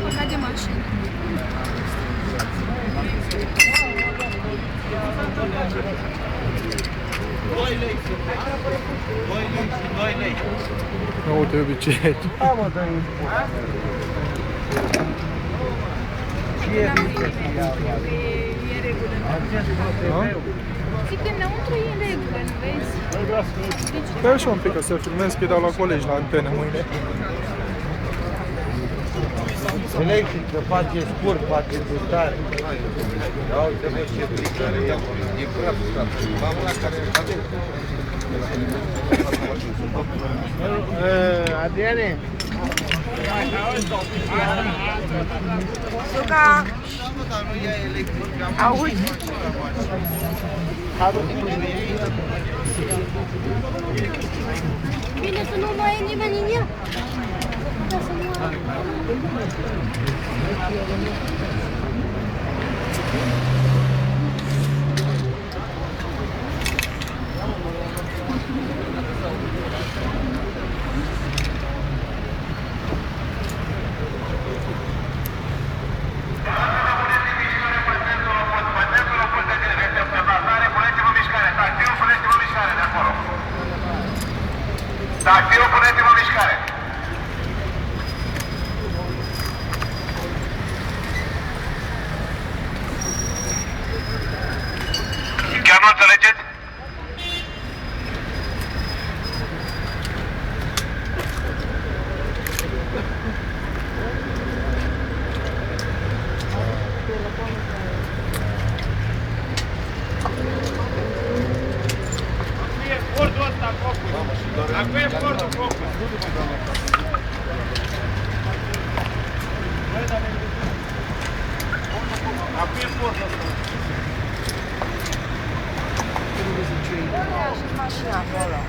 Urma de mașină. Nu uite obicei. Da, mă, dă-i ce e regulă. Zic că înăuntru e în regulă, nu vezi? Stai și un pic, că să filmez, că dau la colegi la antene mâine. electric, că face scurt, face gustare. Da, uite, bă, ce plicare e acolo. E praf. Mamă la care avem. Adriane? Luca! Auzi? Bine să nu mai e nimeni în ea. Ca să nu ai. Activul, puneți-vă în mișcare! Chiar nu înțelegeți? E fordul ăsta, Focus. Acum e fordul, Focus. Acum e fordul ăsta. Mașina acolo.